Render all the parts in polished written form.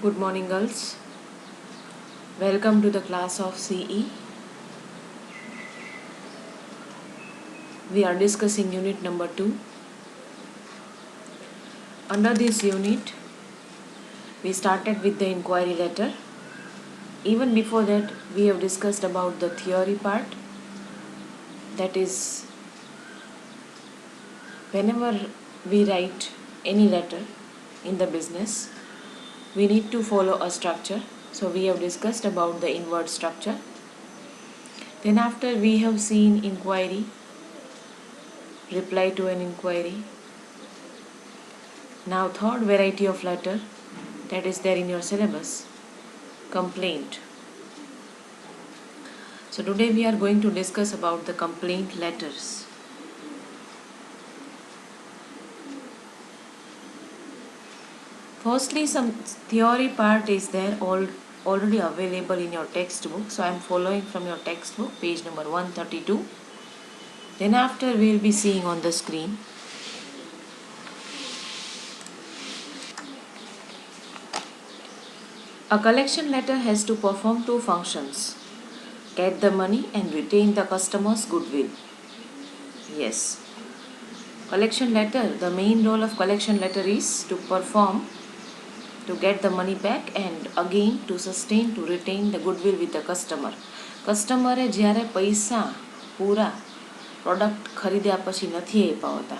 Good morning, girls. Welcome to the class of CE. We are discussing unit number 2. Under this unit, we started with the inquiry letter. Even before that, we have discussed about the theory part. That is, whenever we write any letter in the business, we need to follow a structure. So we have discussed about the inward structure. Then after we have seen inquiry, reply to an inquiry. Now third variety of letter that is there in your syllabus, complaint. So today we are going to discuss about the complaint letters. Firstly, some theory part is there already available in your textbook. So I am following from your textbook, page number 132. Then after we will be seeing on the screen. A collection letter has to perform two functions: get the money and retain the customer's goodwill. Yes. Collection letter, the main role of collection letter is to perform, to get the money back and again to sustain, to retain the goodwill with the customer. કસ્ટમરે જ્યારે પૈસા પૂરા product ખરીદ્યા પછી નથી આપ્યા હોતા,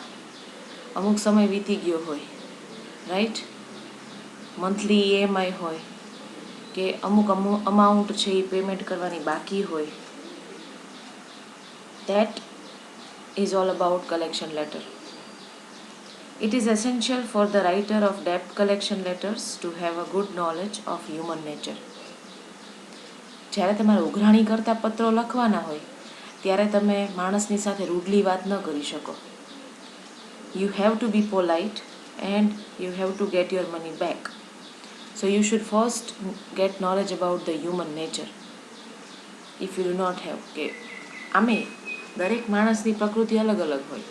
અમુક સમય વીતી ગયો હોય, રાઈટ, મંથલી EMI હોય કે અમુક અમાઉન્ટ છે એ પેમેન્ટ કરવાની બાકી હોય, that is all about collection letter. It is essential for the writer of debt collection letters to have a good knowledge of human nature. જ્યારે તમારે ઉઘરાણી કરતા પત્રો લખવાના હોય ત્યારે તમે માણસની સાથે રૂડલી વાત ન કરી શકો. You have to be polite and you have to get your money back. So you should first get knowledge about the human nature. If you do not have, કે આમે દરેક માણસની પ્રકૃતિ અલગ અલગ હોય.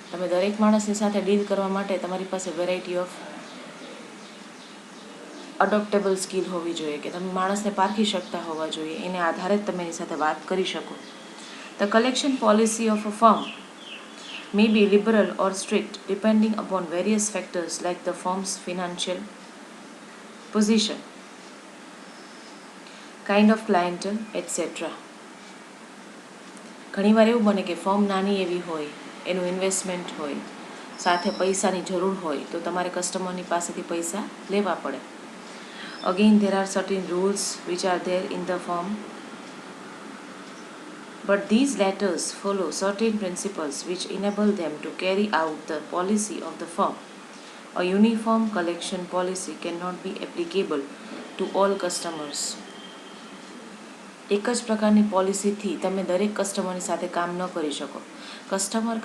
તમે દરેક માણસની સાથે ડીલ કરવા માટે તમારી પાસે વેરાયટી ઓફ અડોપ્ટેબલ સ્કિલ હોવી જોઈએ, કે તમે માણસને પારખી શકતા હોવા જોઈએ, એને આધારે જ તમે એની સાથે વાત કરી શકો. The collection policy of a firm may be liberal or strict depending upon various factors like the firm's financial position, kind of clientele, etc. ઘણીવાર એવું બને કે ફર્મ નાની એવી હોય, એનું ઇન્વેસ્ટમેન્ટ હોય, સાથે પૈસાની જરૂર હોય, તો તમારે કસ્ટમરની પાસેથી પૈસા લેવા પડે. Again, there are certain rules which are there in the firm, but these letters follow certain principles which enable them to carry out the policy of the firm. A uniform collection policy cannot be applicable to all customers. એક જ પ્રકારની પોલિસીથી તમે દરેક કસ્ટમરની સાથે કામ ન કરી શકો. કસ્ટમર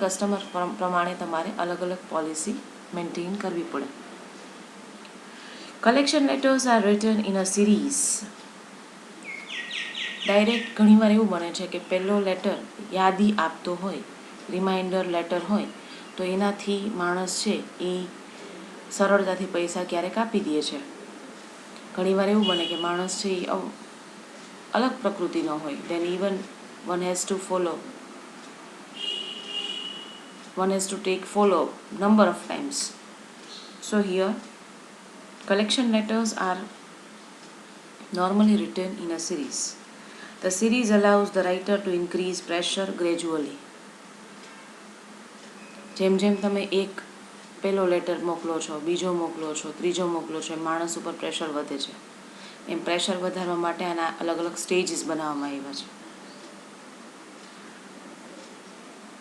પ્રમાણે તમારે અલગ અલગ પોલિસી મેન્ટેન કરવી પડે. Collection letters are written in a series. Direct ઘણીવાર એવું બને છે કે પહેલો લેટર યાદી આપતો હોય, રિમાઇન્ડર લેટર હોય, તો એનાથી માણસ છે એ સરળતાથી પૈસા ક્યારેક આપી દે છે. ઘણીવાર એવું બને કે માણસ છે એ અલગ પ્રકૃતિનો હોય, then even one has to take follow number of times. So here collection letters are normally written in a series. The series allows the writer to increase pressure gradually. જેમ જેમ તમે એક પહેલો લેટર મોકલો છો, બીજો મોકલો છો, ત્રીજો મોકલો છો, એમ માણસ ઉપર પ્રેશર વધે છે. એમ પ્રેશર વધારવા માટે આના અલગ અલગ સ્ટેજીસ બનાવવામાં આવ્યા છે.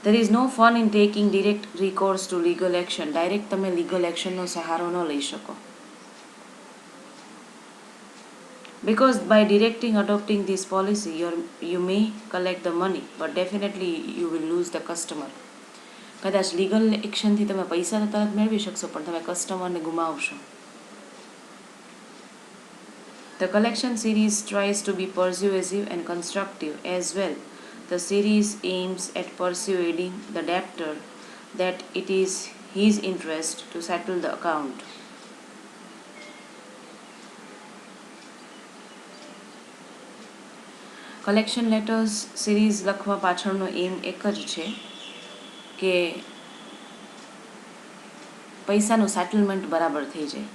There is no fun in taking direct recourse to legal action. Direct તમે લીગલ એક્શનનો સહારો ન લઈ શકો. Because by adopting this policy, you may collect the money, but definitely you will lose the customer. કદાચ legal એક્શનથી તમે પૈસા તો તરત મેળવી શકશો, પણ તમે કસ્ટમરને ગુમાવશો. The collection series tries to be persuasive and constructive as well. The series aims at persuading the debtor that it is his interest to settle the account. Collection letters series લખવા પાછળનો એમ એક જ છે કે પૈસાનું સેટલમેન્ટ બરાબર થઈ જાય,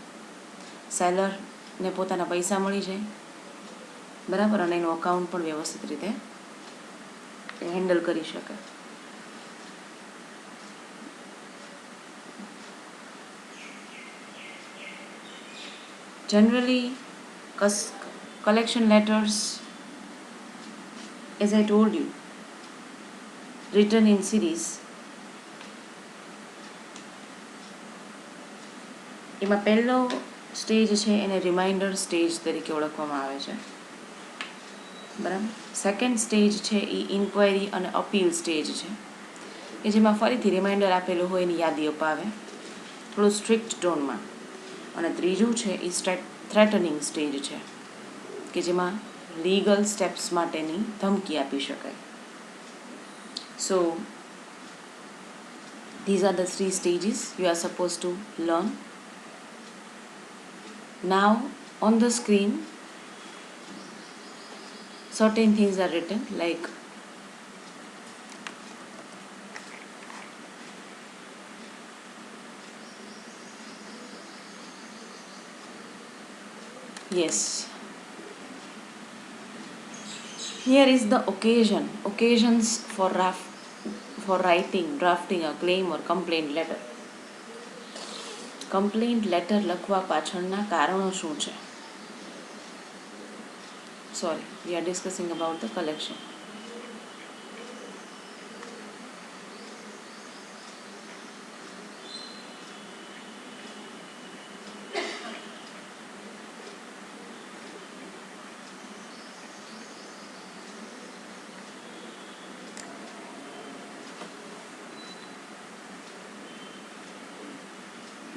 સેલરને પોતાના પૈસા મળી જાય બરાબર, અને એનું અકાઉન્ટ પણ વ્યવસ્થિત રીતે હેન્ડલ કરી શકે. Generally, collection letters, as I told you, written in series, એમાં પહેલો સ્ટેજ છે એને રિમાઇન્ડર સ્ટેજ તરીકે ઓળખવામાં આવે છે બરાબર. સેકન્ડ સ્ટેજ છે એ ઇન્ક્વાયરી અને અપીલ સ્ટેજ છે કે જેમાં ફરીથી રિમાઇન્ડર આપેલું હોય એની યાદી અપાવે થોડું સ્ટ્રિક્ટ ટોનમાં. અને ત્રીજું છે એ થ્રેટનિંગ સ્ટેજ છે કે જેમાં લીગલ સ્ટેપ્સ માટેની ધમકી આપી શકાય. સો these are the 3 stages you are supposed to learn. Now on the screen certain things are written like yes, here is the occasions for drafting a claim or complaint letter. Complaint letter લખવા પાછળના કારણો શું છે? Sorry, we are discussing about the collection.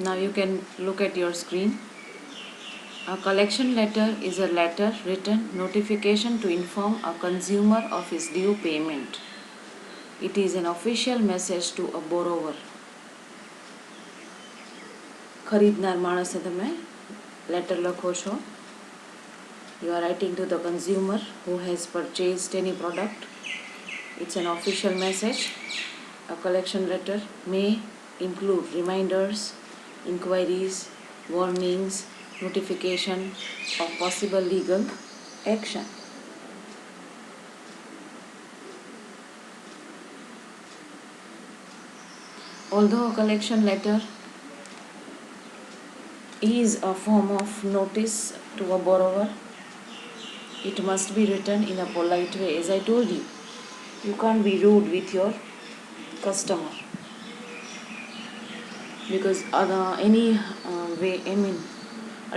Now you can look at your screen. A collection letter is a letter written notification to inform a consumer of his due payment. It is an official message to a borrower. ખરીદનાર માણસે તમે letter લખો છો. You are writing to the consumer who has purchased any product. It's an official message. A collection letter may include reminders, inquiries, warnings, notification of possible legal action. Although a collection letter is a form of notice to a borrower, it must be written in a polite way. As I told you, you can't be rude with your customer because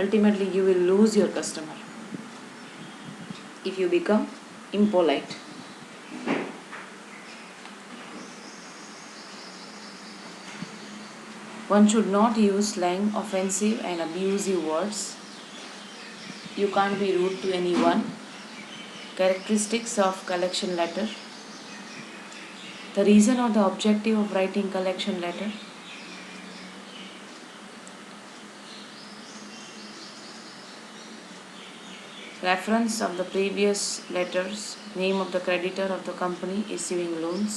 ultimately you will lose your customer if you become impolite. One should not use slang, offensive and abusive words. You can't be rude to anyone. Characteristics of collection letter. The reason or the objective of writing collection letter. Reference of the previous letters. Name of the creditor of the company issuing loans.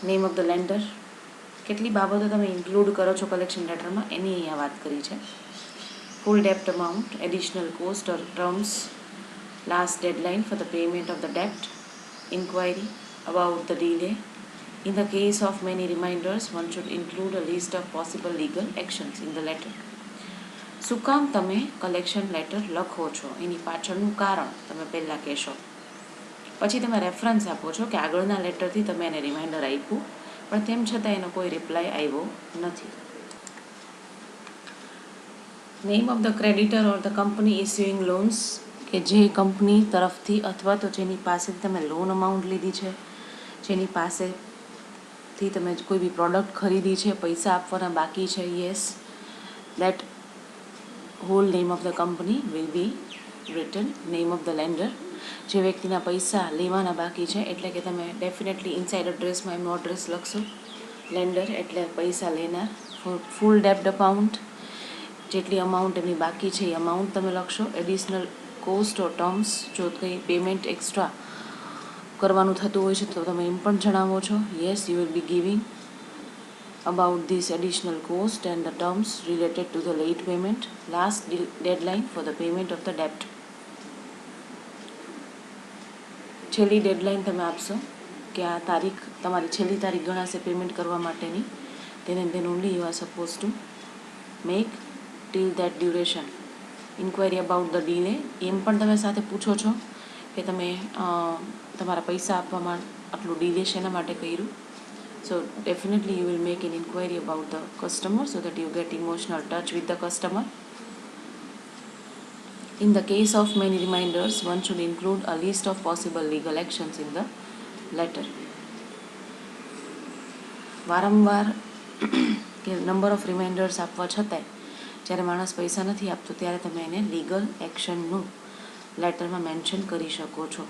Name of the lender. કેટલી બાબતો તમે include કરો છો collection લેટરમાં એની અહીંયા વાત કરી છે. ફૂલ ડેપ્ટ amount, additional cost or terms, last deadline for the payment of the ડેપ્ટ, inquiry about the delay. In the case of many રિમાઇન્ડર્સ one should include a list of possible legal actions in the letter. શું કામ તમે collection letter લખો છો એની પાછળનું કારણ તમે પહેલાં કહેશો, પછી તમે રેફરન્સ આપો છો કે આગળના લેટરથી તમે એને રિમાઇન્ડર આપ્યું પણ તેમ છતાં એનો કોઈ રિપ્લાય આવ્યો નથી. Name of the creditor or the company issuing loans, કે જે કંપની તરફથી અથવા તો જેની પાસેથી તમે લોન અમાઉન્ટ લીધી છે, જેની પાસેથી તમે કોઈ બી પ્રોડક્ટ ખરીદી છે, પૈસા આપવાના બાકી છે, yes, that whole name of the company will be written. Name of the lender, જે વ્યક્તિના પૈસા લેવાના બાકી છે એટલે કે તમે ડેફિનેટલી ઇનસાઇડ એડ્રેસમાં એમનો એડ્રેસ લખશો. લેન્ડર એટલે પૈસા લેનાર. ફૂલ ડેપ્ટ અમાઉન્ટ, જેટલી અમાઉન્ટ એમની બાકી છે એ અમાઉન્ટ તમે લખશો. એડિશનલ કોસ્ટ ઓર ટર્મ્સ, જો કંઈ પેમેન્ટ એક્સ્ટ્રા કરવાનું થતું હોય છે તો તમે એમ પણ જણાવો છો. Yes, you will be giving about this additional cost and the terms related to the late payment. Last deadline for the payment of the debt. છેલ્લી ડેડલાઇન તમે આપશો કે આ તારીખ તમારી છેલ્લી તારીખ ગણાશે પેમેન્ટ કરવા માટેની. then only you are supposed to make till that duration inquiry about the delay. એમ પણ તમે સાથે પૂછો છો કે તમે તમારા પૈસા આપવામાં આટલું ડીલે શેના માટે કર્યું. So definitely you will make an inquiry about the customer so that you get emotional touch with the customer. In the case of many reminders, one should include a list of possible legal actions in the letter. વારંવાર કે number of રિમાઇન્ડર્સ આપવા છતાંય જ્યારે માણસ પૈસા નથી આપતો ત્યારે તમે એને લીગલ એક્શનનું લેટરમાં મેન્શન કરી શકો છો.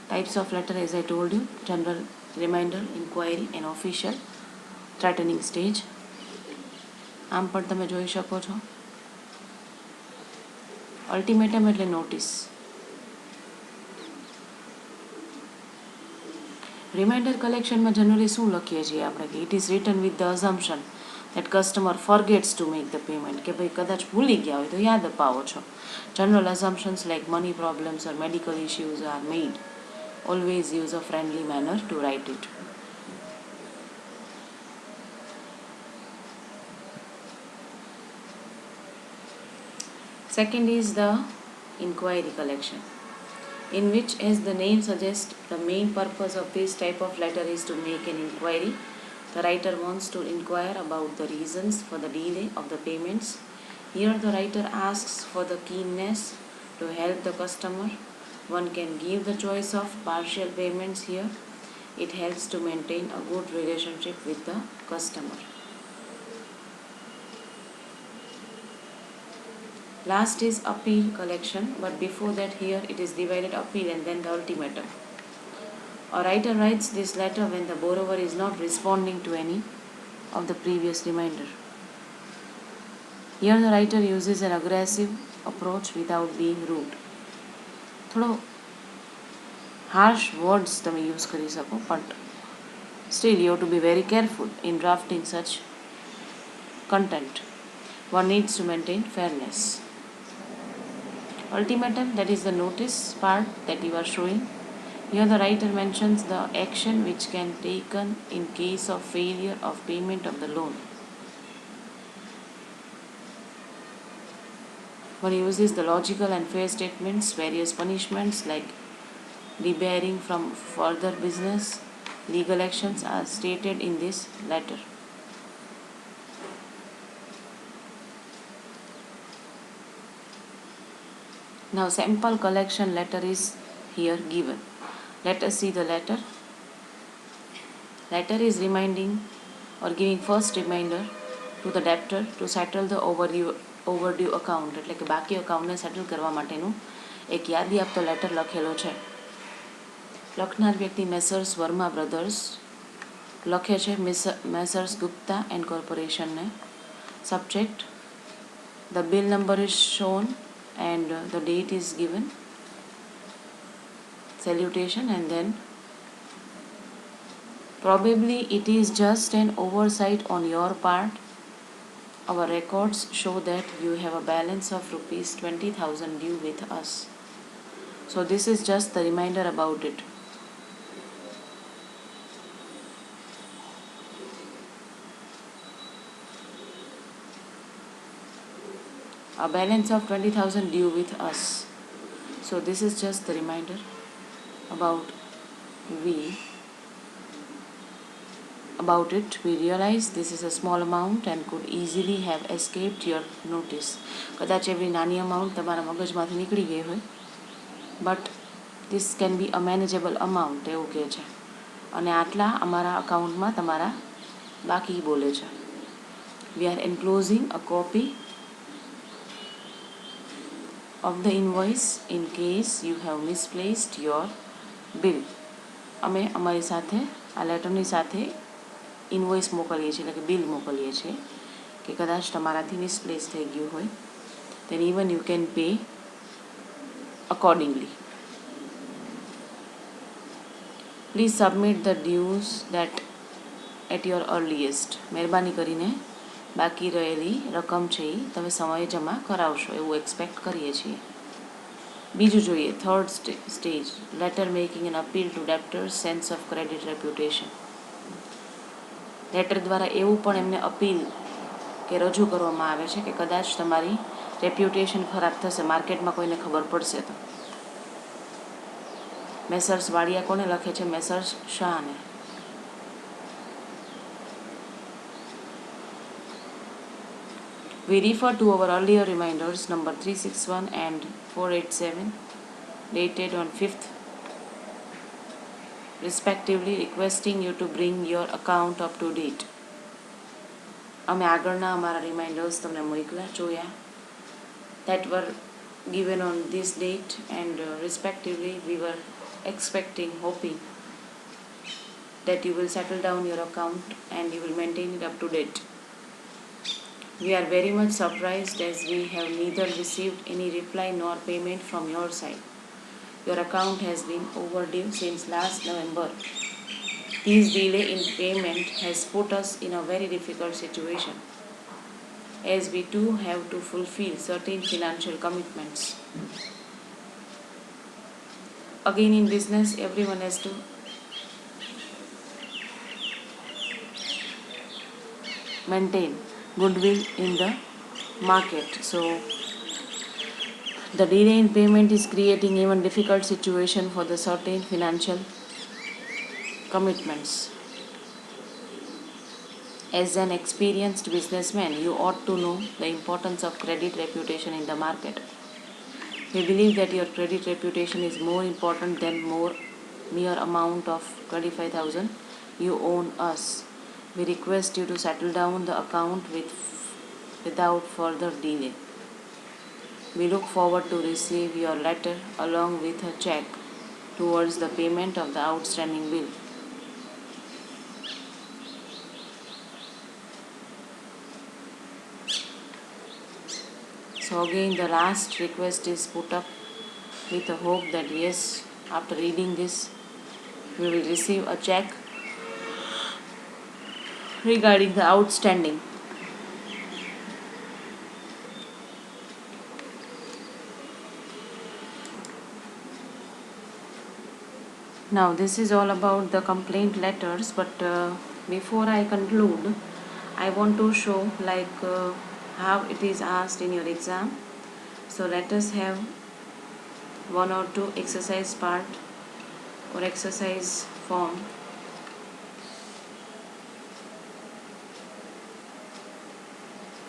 Types of letter as I told you: general reminder, inquiry and official threatening stage. આમ પણ તમે જોઈ શકો છો. અલ્ટિમેટમ એટલે નોટિસ. રિમાઇન્ડર કલેક્શનમાં જનરલી શું લખીએ છીએ આપણે કે it is written with the assumption that customer forgets to make the payment, કે ભાઈ કદાચ ભૂલી ગયા હોય તો યાદ અપાવો છો. General assumptions like money problems or medical issues are made. Always use a friendly manner to write it. Second is the inquiry collection, in which, as the name suggests, the main purpose of this type of letter is to make an inquiry. The writer wants to inquire about the reasons for the delay of the payments. Here the writer asks for the keenness to help the customer. One can give the choice of partial payments here. It helps to maintain a good relationship with the customer. Last is appeal collection, but before that here it is divided appeal and then the ultimatum. A writer writes this letter when the borrower is not responding to any of the previous reminder. Here the writer uses an aggressive approach without being rude. થોડો harsh words તમે use કરી શકો, but still you have to be very careful in drafting such content. One needs to maintain fairness. Ultimatum, that is the notice part that you are showing. Here the writer mentions the action which can be taken in case of failure of payment of the loan. One uses the logical and fair statements. Various punishments like debarring from further business, legal actions are stated in this letter. Now sample collection letter is here given. Let us see the letter. Letter is reminding or giving first reminder to the debtor to settle the overdue account, એટલે કે બાકી અકાઉન્ટને settle કરવા માટેનું એક યાદી આપતો letter લખેલો છે. લખનાર વ્યક્તિ મેસર્સ વર્મા બ્રધર્સ લખે છે મેસર્સ ગુપ્તા એન્ડ કોર્પોરેશનને. Subject, the bill number is shown and the date is given. Salutation, and then probably it is just an oversight on your part. Our records show that you have a balance of rupees 20,000 due with us. So this is just the reminder about it. A balance of 20,000 due with us. So this is just the reminder about it. We realize this is a small amount and could easily have escaped your notice. કદાચ એવી નાની amount તમારા મગજમાંથી નીકળી ગઈ હોય, but this can be a manageable amount એવું કહે છે. અને આટલા અમારા અકાઉન્ટમાં તમારા બાકી બોલે છે. We are enclosing a copy of the invoice in case you have misplaced your bill. અમે અમારી સાથે આ લેટરની સાથે ઇન્વોઇસ મોકલીએ છીએ, એટલે કે બિલ મોકલીએ છીએ કે કદાચ તમારાથી મિસપ્લેસ થઈ ગયું હોય. then even you can pay accordingly. Please submit the dues that at your earliest. મહેરબાની કરીને બાકી રહેલી રકમ છે એ તમે સમયે જમા કરાવશો એવું એક્સપેક્ટ કરીએ છીએ. બીજું જોઈએ, third stage, letter making an appeal to debtors sense of credit reputation. Letter દ્વારા એવું પણ એમને અપીલ કે રજૂ કરવામાં આવે છે કે કદાચ તમારી રેપ્યુટેશન ખરાબ થશે, માર્કેટમાં કોઈને ખબર પડશે તો. મેસર્સ વાડિયા કોને લખે છે? મેસર્સ શાહને. We refer to our earlier reminders number 361 and 487 dated on 5th respectively, requesting you to bring your account up to date. અમે આગળના અમારા રિમાઇન્ડર્સ તમને મોકલ્યા જોયા, that were given on this date and respectively we were expecting, hoping that you will settle down your account and you will maintain it up to date. We are very much surprised as we have neither received any reply nor payment from your side. Your account has been overdue since last November. This delay in payment has put us in a very difficult situation, as we too have to fulfill certain financial commitments. Again, in business, everyone has to maintain goodwill in the market. So the delay in payment is creating even difficult situation for the certain financial commitments. As an experienced businessman, you ought to know the importance of credit reputation in the market. We believe that your credit reputation is more important than mere amount of 25,000 you own us. We request you to settle down the account without further delay. We look forward to receive your letter along with a check towards the payment of the outstanding bill. So again, the last request is put up with a hope that yes, after reading this, we will receive a check regarding the outstanding. Now this is all about the complaint letters, but before I conclude, I want to show how it is asked in your exam. So let us have one or two exercise part or exercise form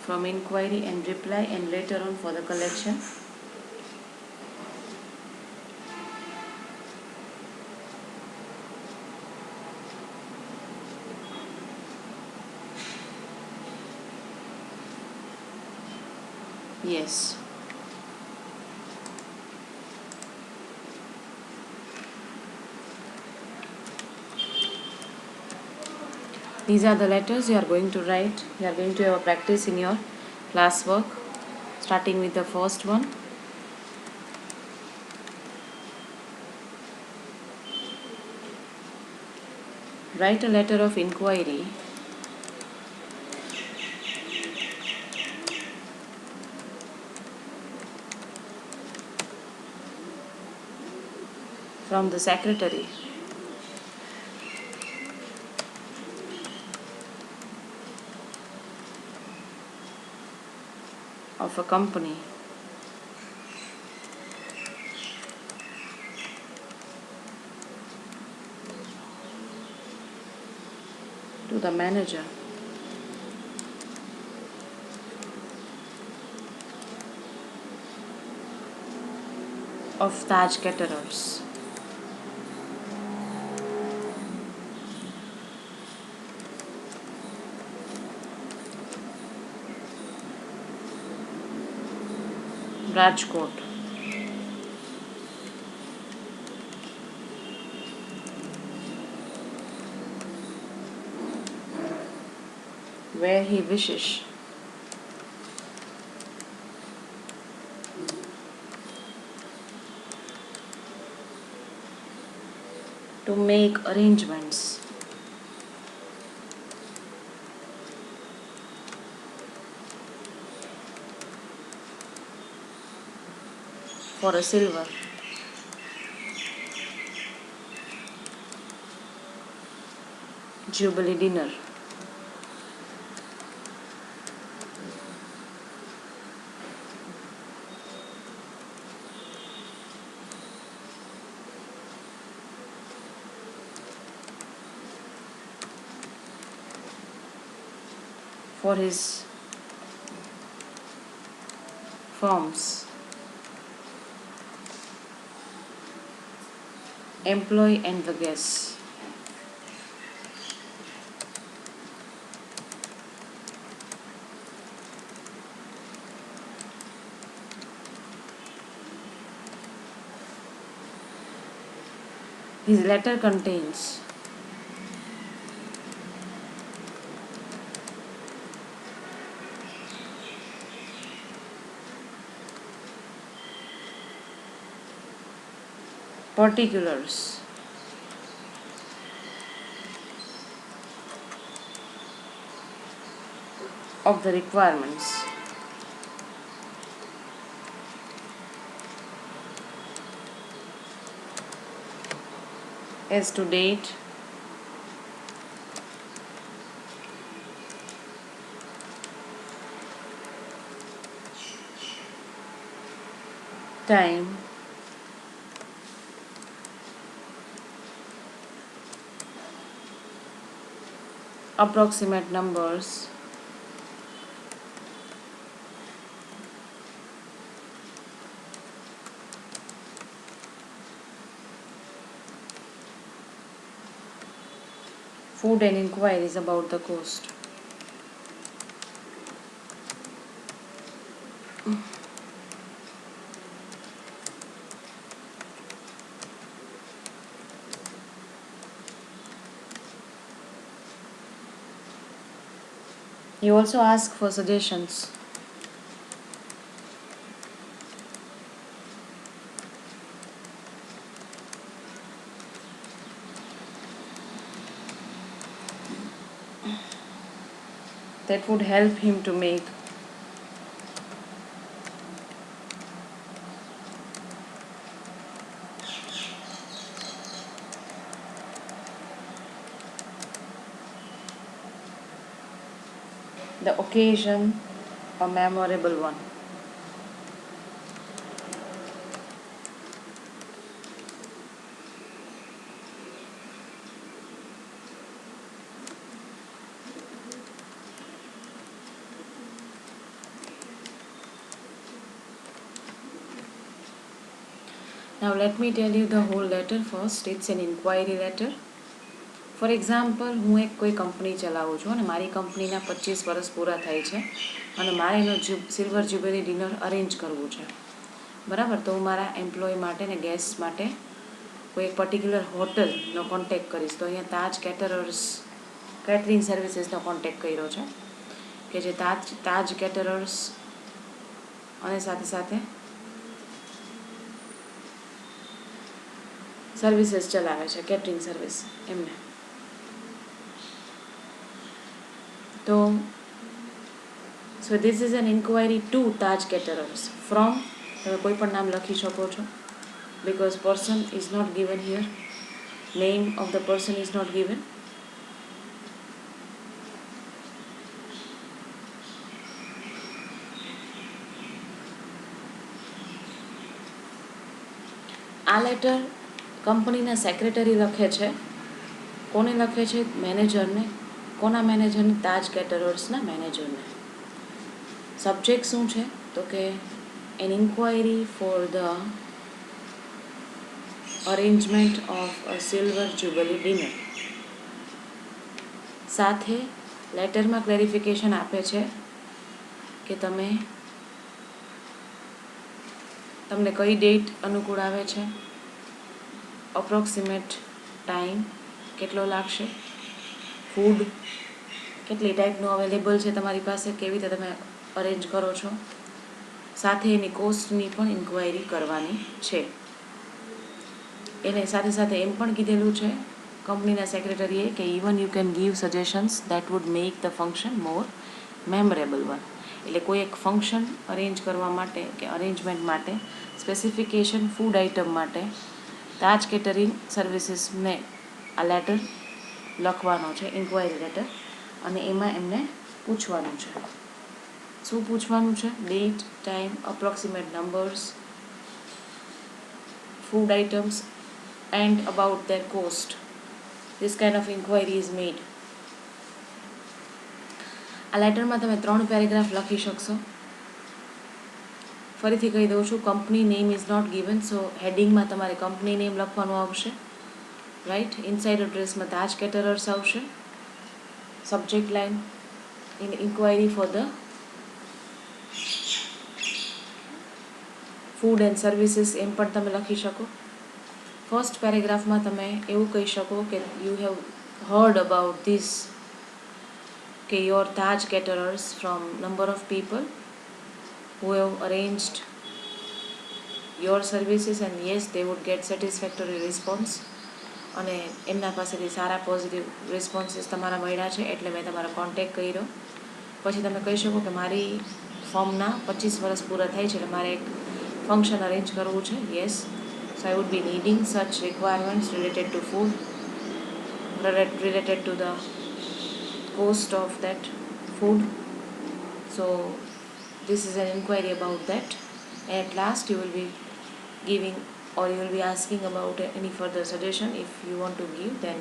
from inquiry and reply, and later on for the collection. Yes. These are the letters you are going to write. You are going to have a practice in your classwork, starting with the first one. Write a letter of inquiry from the secretary of a company to the manager of Taj Caterers. Rajkot. Where he wishes to make arrangements for a silver jubilee dinner. For his firm's employee and the guests. His letter contains particulars of the requirements as to date, time, approximate numbers, food and inquiries about the coast. You also ask for suggestions. That would help him to make the occasion a memorable one. Now let me tell you the whole letter first. It's an inquiry letter. For example, હું એક કોઈ company ચલાવું છું અને મારી કંપનીના 25 વર્ષ પૂરા થાય છે અને મારે એનો સિલ્વર જ્યુબિલી ડિનર અરેન્જ કરવું છે, બરાબર. તો હું મારા એમ્પ્લોય માટે ને ગેસ્ટ માટે કોઈ એક પર્ટિક્યુલર હોટલનો કોન્ટેક્ટ કરીશ. તો અહીંયા તાજ કેટરર્સ કેટરિંગ સર્વિસીસનો કોન્ટેક્ટ કર્યો છે કે જે તાજ કેટરર્સ અને સાથે સાથે સર્વિસીસ ચલાવે છે, કેટરિંગ સર્વિસ એમને. So this is an inquiry to Taj Caterers from, તમે કોઈ પણ નામ લખી શકો છો, because person is not given here, name of the person is not given. આ લેટર કંપનીના સેક્રેટરી લખે છે. કોને લખે છે? મેનેજરને. કોના મેનેજરને? તાજ કેટરર્સના મેનેજરને. સબ્જેક્ટ શું છે? તો કે an inquiry for the arrangement of a silver jubilee dinner. સાથે લેટરમાં ક્લેરિફિકેશન આપે છે કે તમને કઈ ડેટ અનુકૂળ આવે છે, અપ્રોક્સિમેટ ટાઈમ કેટલો લાગશે, ફૂડ કેટલી ટાઈપનું અવેલેબલ છે તમારી પાસે, કેવી રીતે તમે અરેન્જ કરો છો, સાથે એની કોસ્ટની પણ ઇન્ક્વાયરી કરવાની છે. એને સાથે સાથે એમ પણ કીધેલું છે કંપનીના સેક્રેટરીએ કે even you can give suggestions that wood make the function more memorable one. એટલે કોઈ એક ફંક્શન અરેન્જ કરવા માટે કે અરેન્જમેન્ટ માટે સ્પેસિફિકેશન ફૂડ આઇટમ માટે તાજ કેટરિંગ સર્વિસીસને આ લેટર લખવાનો છે, ઇન્ક્વાયરી લેટર, અને એમાં એમને પૂછવાનું છે. શું પૂછવાનું છે? Date, time, approximate numbers, food items and about their cost. This kind of inquiry is made. આ લેટરમાં તમે 3 પેરેગ્રાફ લખી શકશો. ફરીથી કહી દઉં છું, company name is not given, so હેડિંગમાં તમારે કંપની નેમ લખવાનું આવશે, રાઈટ. ઇનસાઇડ એડ્રેસમાં તાજ કેટરર્સ આવશે. Subject line in inquiry for the food and services એમ પણ તમે લખી શકો. ફર્સ્ટ પેરેગ્રાફમાં તમે એવું કહી શકો કે you have heard about this, કે your Taj caterers from number of people who have arranged your services and yes they would get satisfactory response, અને એમના પાસેથી સારા પોઝિટિવ રિસ્પોન્સીસ તમારા મળ્યા છે એટલે મેં તમારો કોન્ટેક્ટ કર્યો. પછી તમે કહી શકો કે મારી ફોર્મના 25 વર્ષ પૂરા થાય છે એટલે મારે એક ફંક્શન અરેન્જ કરવું છે. Yes, so I would be needing such requirements related to food, related to the cost of that food. So this is an inquiry about that. And at last you will be giving, or you will be asking about any further suggestion. If you want to give, then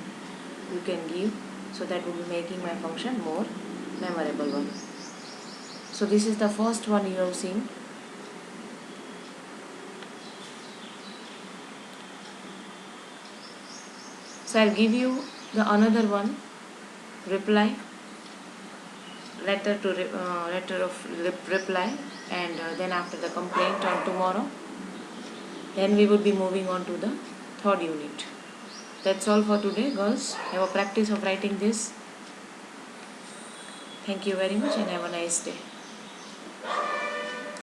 you can give, so that will be making my function more memorable one. So this is the first one you have seen. So I'll give you the another one, reply, letter of reply, and then after the complaint on tomorrow, then we would be moving on to the third unit. That's all for today, girls. Have a practice of writing this. Thank you very much and have a nice day.